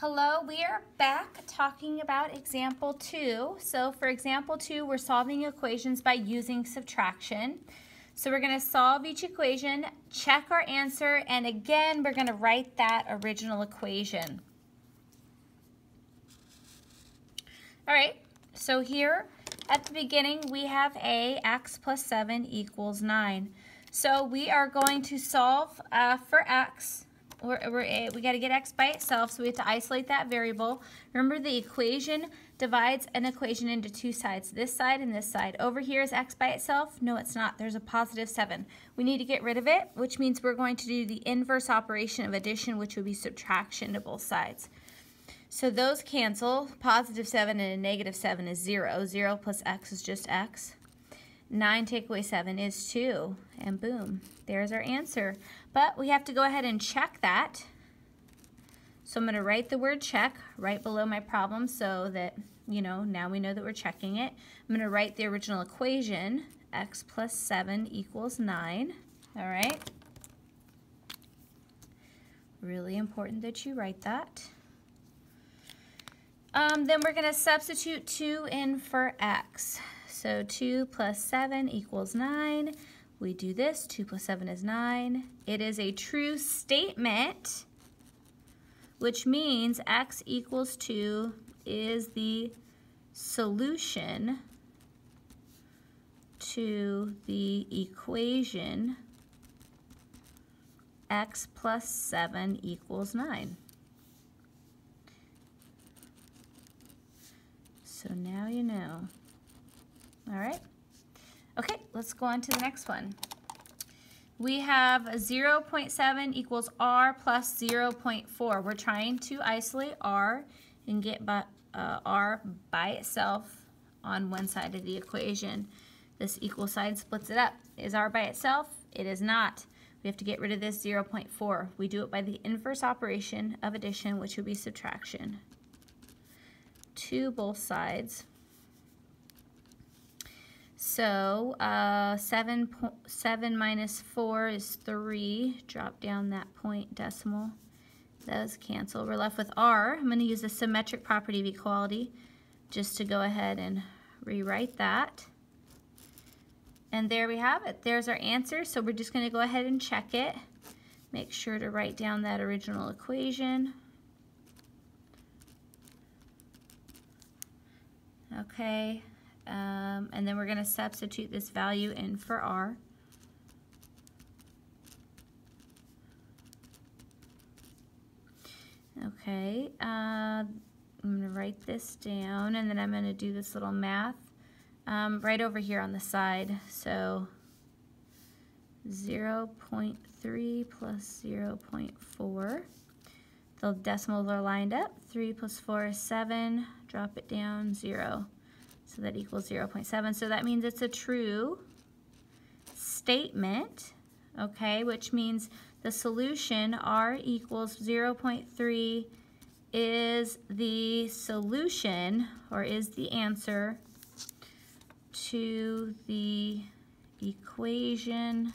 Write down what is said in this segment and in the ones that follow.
Hello, we are back talking about example 2. So for example 2, we're solving equations by using subtraction. So we're going to solve each equation, check our answer, and again we're going to write that original equation. Alright, so here at the beginning we have x plus 7 equals 9. So we are going to solve for x. We got to get x by itself, so we have to isolate that variable. Remember, the equation divides an equation into two sides, this side and this side. Over here is x by itself. No, it's not. There's a positive 7. We need to get rid of it, which means we're going to do the inverse operation of addition, which would be subtraction to both sides. So those cancel. Positive 7 and a negative 7 is 0. 0 plus x is just x. 9 take away 7 is 2, and boom, there's our answer. But we have to go ahead and check that. So I'm going to write the word check right below my problem so that, now we know that we're checking it. I'm going to write the original equation, x plus 7 equals 9. All right? Really important that you write that. Then we're going to substitute 2 in for x. So 2 plus 7 equals 9. We do this. 2 plus 7 is 9. It is a true statement, which means x equals 2 is the solution to the equation x plus 7 equals 9. So now you know. All right. Okay, let's go on to the next one. We have 0.7 equals r plus 0.4. We're trying to isolate r and get r by itself on one side of the equation. This equal sign splits it up. Is r by itself? It is not. We have to get rid of this 0.4. We do it by the inverse operation of addition, which would be subtraction to both sides. So 7 minus 4 is 3. Drop down that point decimal. Those cancel. We're left with r. I'm going to use the symmetric property of equality just to go ahead and rewrite that. And there we have it. There's our answer. So we're just going to go ahead and check it. Make sure to write down that original equation. Okay. And then we're going to substitute this value in for r. Okay, I'm going to write this down, and then I'm going to do this little math right over here on the side. So 0.3 plus 0.4. The decimals are lined up. 3 plus 4 is 7. Drop it down, 0. So that equals 0.7. So that means it's a true statement, okay, which means the solution, r equals 0.3, is the solution, or is the answer, to the equation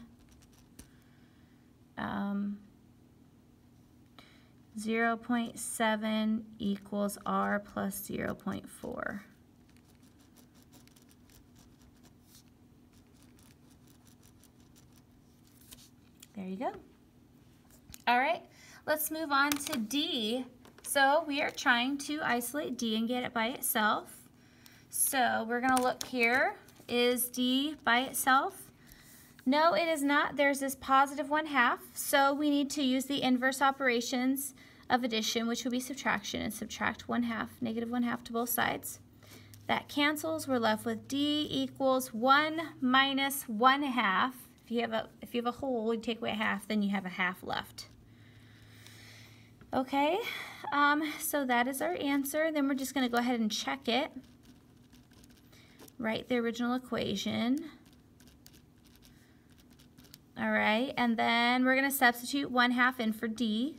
0.7 equals r plus 0.4. There you go. All right, let's move on to D. So we are trying to isolate D and get it by itself. So we're going to look here. Is D by itself? No, it is not. There's this positive 1/2. So we need to use the inverse operations of addition, which would be subtraction, and subtract 1/2, negative 1/2 to both sides. That cancels. We're left with D equals 1 minus 1/2. If you have a whole, you take away a half, then you have a half left. Okay, so that is our answer. Then we're just going to go ahead and check it. Write the original equation. All right, and then we're going to substitute 1/2 in for D.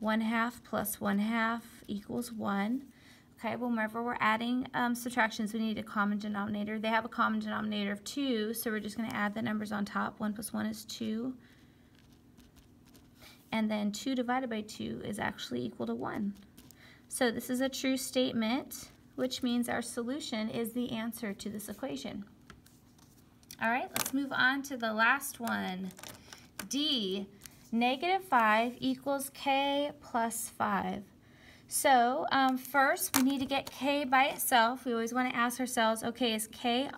1/2 plus 1/2 equals 1. Okay, well, whenever we're adding subtractions, we need a common denominator. They have a common denominator of 2, so we're just going to add the numbers on top. 1 plus 1 is 2. And then 2 divided by 2 is actually equal to 1. So this is a true statement, which means our solution is the answer to this equation. All right, let's move on to the last one. D, -5 equals k plus 5. So first we need to get k by itself. We always want to ask ourselves, okay, is k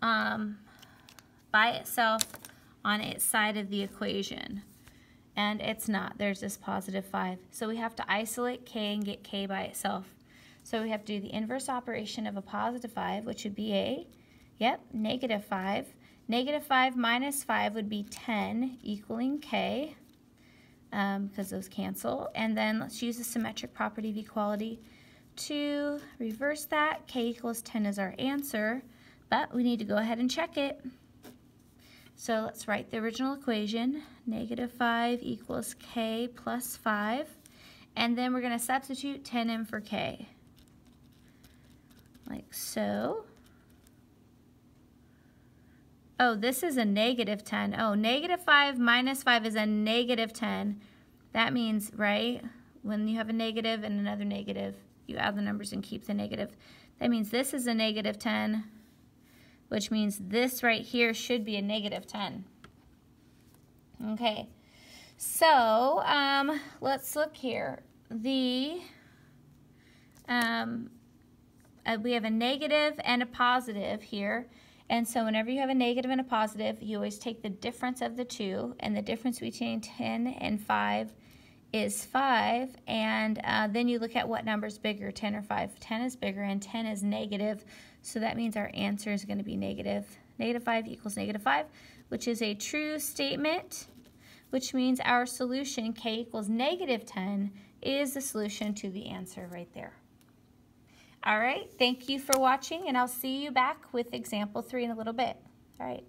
by itself on its side of the equation? And it's not. There's this positive 5. So we have to isolate k and get k by itself. So we have to do the inverse operation of a positive 5, which would be a, -5. -5 minus 5 would be 10, equaling k, because those cancel. And then let's use the symmetric property of equality to reverse that. K equals 10 is our answer, but we need to go ahead and check it. So let's write the original equation. -5 equals k plus 5. And then we're going to substitute 10 in for k. Like so. Oh, this is a -10. Oh, -5 minus 5 is a -10. That means, right, when you have a negative and another negative, you add the numbers and keep the negative. That means this is a -10, which means this right here should be a -10. Okay, so let's look here. We have a negative and a positive here. And so whenever you have a negative and a positive, you always take the difference of the two, and the difference between 10 and 5 is 5, and then you look at what number is bigger, 10 or 5. 10 is bigger, and 10 is negative, so that means our answer is going to be negative. -5 equals -5, which is a true statement, which means our solution, k equals -10, is the solution to the answer right there. All right, thank you for watching, and I'll see you back with example 3 in a little bit. All right.